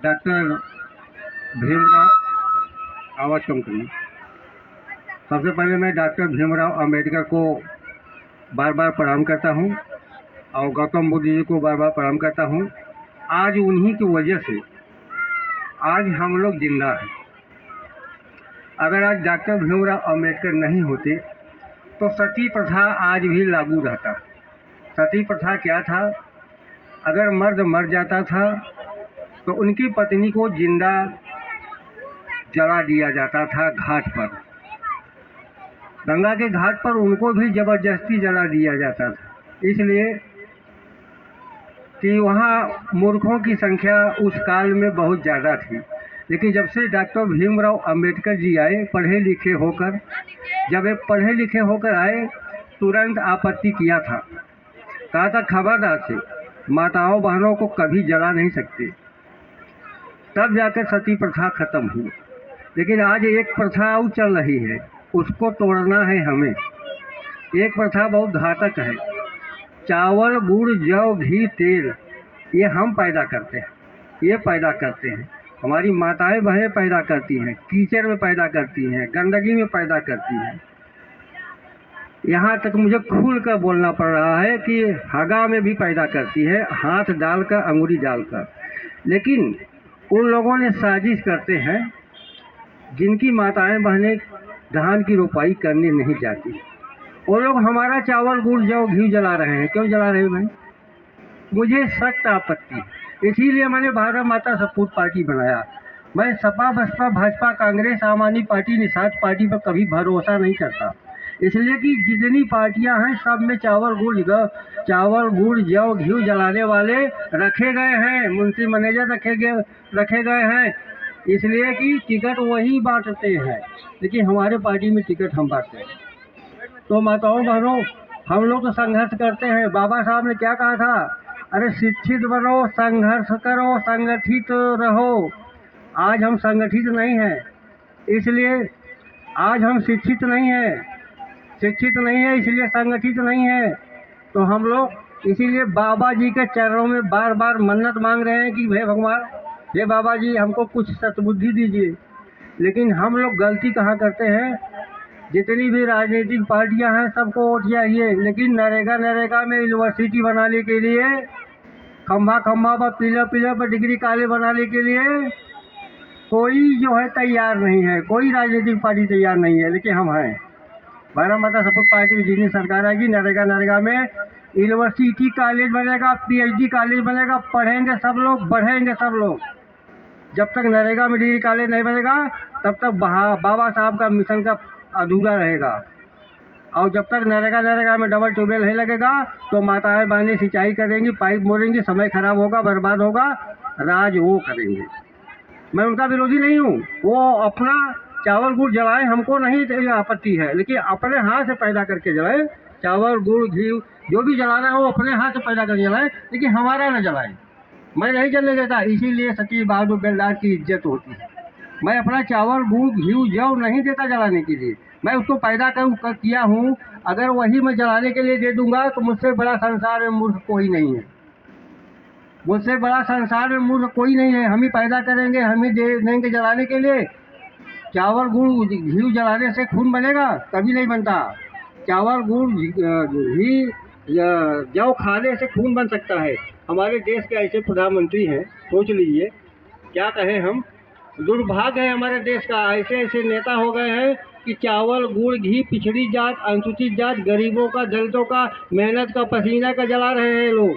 Doctor Bhimrao आवाज़ कम करिए। सबसे पहले मैं डॉक्टर भीमराव अंबेडकर को बार बार प्रणाम करता हूँ और गौतम बुद्ध जी को बार बार प्रणाम करता हूँ। आज उन्हीं की वजह से आज हम लोग जिंदा हैं। अगर आज डॉक्टर भीमराव अंबेडकर नहीं होते तो सती प्रथा आज भी लागू रहता। सती प्रथा क्या था? अगर मर्द मर जाता था तो उनकी पत्नी को जिंदा जला दिया जाता था घाट पर। गंगा के घाट पर उनको भी जबरदस्ती जला दिया जाता था, इसलिए कि वहाँ मूर्खों की संख्या उस काल में बहुत ज़्यादा थी। लेकिन जब से डॉक्टर भीमराव अंबेडकर जी आए पढ़े लिखे होकर, जब वे पढ़े लिखे होकर आए तुरंत आपत्ति किया था, कहा था खबरदार से माताओं बहनों को कभी जला नहीं सकते। तब जाकर सती प्रथा खत्म हुई। लेकिन आज एक प्रथा और चल रही है, उसको तोड़ना है हमें। एक प्रथा बहुत घातक है। चावल गुड़ जौ घी तेल ये हम पैदा करते हैं, ये पैदा करते हैं, हमारी माताएं बहनें पैदा करती हैं, कीचड़ में पैदा करती हैं, गंदगी में पैदा करती हैं। यहाँ तक मुझे खुल कर बोलना पड़ रहा है कि हगा में भी पैदा करती है, हाथ डालकर अंगुली डालकर। लेकिन उन लोगों ने साजिश करते हैं जिनकी माताएं बहनें धान की रोपाई करने नहीं जाती, वो लोग हमारा चावल गुड़ जौ घी जला रहे हैं। क्यों जला रहे हैं भाई? मुझे सख्त आपत्ति है। इसीलिए मैंने भारत माता सपूत पार्टी बनाया। मैं सपा बसपा भाजपा कांग्रेस आम आदमी पार्टी निषाद पार्टी पर कभी भरोसा नहीं करता, इसलिए कि जितनी पार्टियां हैं सब में चावल गुड़ जौ घी जलाने वाले रखे गए हैं, मुंशी मैनेजर रखे गए हैं, इसलिए कि टिकट वही बांटते हैं। लेकिन हमारे पार्टी में टिकट हम बांटते हैं। तो माताओं बहनों, हम लोग तो संघर्ष करते हैं। बाबा साहब ने क्या कहा था? अरे शिक्षित बनो, संघर्ष करो, संगठित रहो। आज हम संगठित नहीं हैं, इसलिए आज हम शिक्षित नहीं है इसलिए संगठित नहीं है। तो हम लोग इसीलिए बाबा जी के चरणों में बार बार मन्नत मांग रहे हैं कि हे भगवान, हे बाबा जी हमको कुछ सद्बुद्धि दीजिए। लेकिन हम लोग गलती कहाँ करते हैं? जितनी भी राजनीतिक पार्टियां हैं सबको वोट चाहिए, लेकिन नरेगा में यूनिवर्सिटी बनाने के लिए, खम्भा पर पिलर पर डिग्री कॉलेज बनाने के लिए कोई जो है तैयार नहीं है, कोई राजनीतिक पार्टी तैयार नहीं है। लेकिन हम हैं। भारत माता सपूत पार्टी की जितनी सरकार आएगी नरेगा में यूनिवर्सिटी कॉलेज बनेगा, PhD कॉलेज बनेगा, पढ़ेंगे सब लोग, बढ़ेंगे सब लोग। जब तक नरेगा में डिग्री कॉलेज नहीं बनेगा तब तक बाबा साहब का मिशन का अधूरा रहेगा। और जब तक नरेगा में डबल ट्यूबवेल नहीं लगेगा तो माताएं बहनें सिंचाई करेंगी, पाइप मोड़ेंगी, समय खराब होगा, बर्बाद होगा, राज वो करेंगे। मैं उनका विरोधी नहीं हूँ, वो अपना चावल गुड़ जलाएं, हमको नहीं आपत्ति है, लेकिन अपने हाथ से पैदा करके जलाएं। चावल गुड़ घी जो भी जलाना है वो अपने हाथ से पैदा करके जलाएं, लेकिन हमारा न जलाएं। मैं नहीं जलने देता, इसीलिए सतीश बहादुर बेलदार की इज्जत होती है। मैं अपना चावल गुड़ घी जौ नहीं देता जलाने के लिए, मैं उसको पैदा किया हूँ। अगर वही मैं जलाने के लिए दे दूंगा तो मुझसे बड़ा संसार में मूर्ख कोई नहीं है, मुझसे बड़ा संसार में मूर्ख कोई नहीं है। हम ही पैदा करेंगे, हम ही देंगे जलाने के लिए। चावल गुड़ घी जलाने से खून बनेगा? कभी नहीं बनता। चावल गुड़ घी जौ खाने से खून बन सकता है। हमारे देश के ऐसे प्रधानमंत्री हैं, सोच लीजिए क्या कहें हम। दुर्भाग्य है हमारे देश का, ऐसे नेता हो गए हैं कि चावल गुड़ घी पिछड़ी जात, अनुसूचित जात, गरीबों का, दलितों का, मेहनत का, पसीना का जला रहे हैं लोग।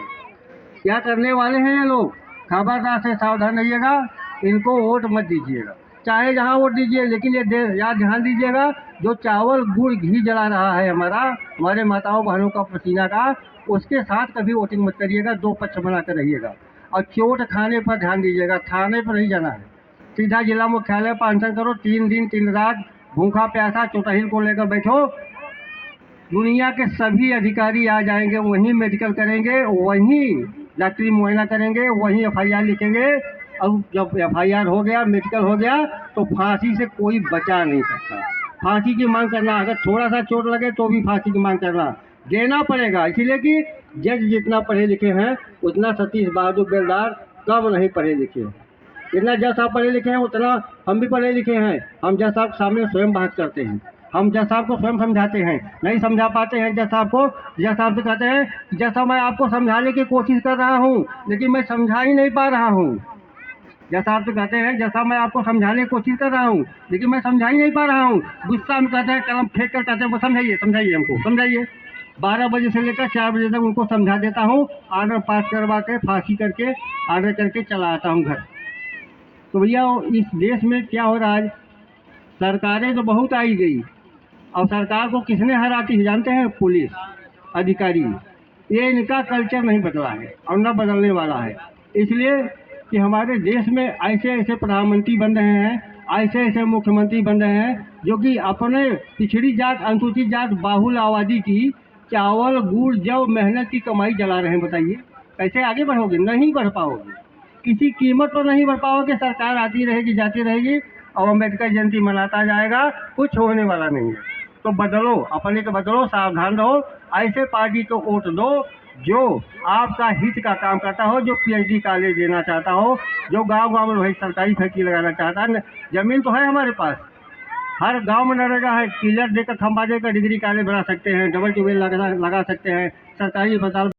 क्या करने वाले हैं ये लोग? खबरदार से सावधान रहिएगा, इनको वोट मत दीजिएगा, चाहे जहाँ वोट दीजिए। लेकिन ये याद ध्यान दीजिएगा, जो चावल गुड़ घी जला रहा है हमारे माताओं बहनों का पसीना का, उसके साथ कभी वोटिंग मत करिएगा। दो पक्ष बनाकर रहिएगा और चोट खाने पर ध्यान दीजिएगा, थाने पर नहीं जाना है। सीधा जिला मुख्यालय पर अनशन करो, 3 दिन 3 रात भूखा प्यासा चोटहिल को लेकर बैठो। दुनिया के सभी अधिकारी आ जाएंगे, वहीं मेडिकल करेंगे, वहीं डॉक्टरी मुआयना करेंगे, वहीं FIR लिखेंगे। और जब FIR हो गया, मेडिकल हो गया, तो फांसी से कोई बचा नहीं सकता। फांसी की मांग करना, अगर थोड़ा सा चोट लगे तो भी फांसी की मांग करना देना पड़ेगा। इसलिए कि जज जितना पढ़े लिखे हैं उतना सतीश बहादुर बेलदार कम नहीं पढ़े लिखे। इतना जज साहब पढ़े लिखे हैं उतना हम भी पढ़े लिखे हैं। हम जज साहब के सामने स्वयं बात करते हैं, हम जज साहब को स्वयं समझाते हैं, नहीं समझा पाते हैं जज साहब को, जज साहब से कहते हैं जज साहब मैं आपको समझाने की कोशिश कर रहा हूँ लेकिन मैं समझा ही नहीं पा रहा हूँ। जज साहब से कहते हैं जज साहब मैं आपको समझाने की कोशिश कर रहा हूँ लेकिन मैं समझा ही नहीं पा रहा हूँ। गुस्सा में कहते हैं, कलम फेंक कर कहते हैं वो समझाइए समझाइए हमको समझाइए। 12 बजे से लेकर 4 बजे तक उनको समझा देता हूँ, ऑर्डर पास करवा के फांसी करके ऑर्डर करके चला आता हूँ घर। तो भैया इस देश में क्या हो रहा है, सरकारें तो बहुत आई गई, और सरकार को किसने हराती है जानते हैं? पुलिस अधिकारी। ये इनका कल्चर नहीं बदला है और न बदलने वाला है। इसलिए कि हमारे देश में ऐसे ऐसे प्रधानमंत्री बन रहे हैं, ऐसे ऐसे मुख्यमंत्री बन रहे हैं जो कि अपने पिछड़ी जात अनुसूचित जात बाहुल आबादी की चावल गुड़ जौ मेहनत की कमाई जला रहे हैं। बताइए कैसे आगे बढ़ोगे? नहीं बढ़ पाओगे, किसी कीमत पर नहीं बढ़ पाओगे। सरकार आती रहेगी जाती रहेगी और अम्बेडकर जयंती मनाता जाएगा, कुछ होने वाला नहीं है। तो बदलो, अपने को बदलो, सावधान रहो, ऐसे पार्टी को वोट दो जो आपका हित का काम करता हो, जो PhD कॉलेज देना चाहता हो, जो गांव-गांव में वही सरकारी फैक्ट्री लगाना चाहता है। जमीन तो है हमारे पास, हर गांव में नरेगा है, पिलर देकर खंबा देकर डिग्री कॉलेज बना सकते हैं, डबल ट्यूबवेल लगा सकते हैं, सरकारी अस्पताल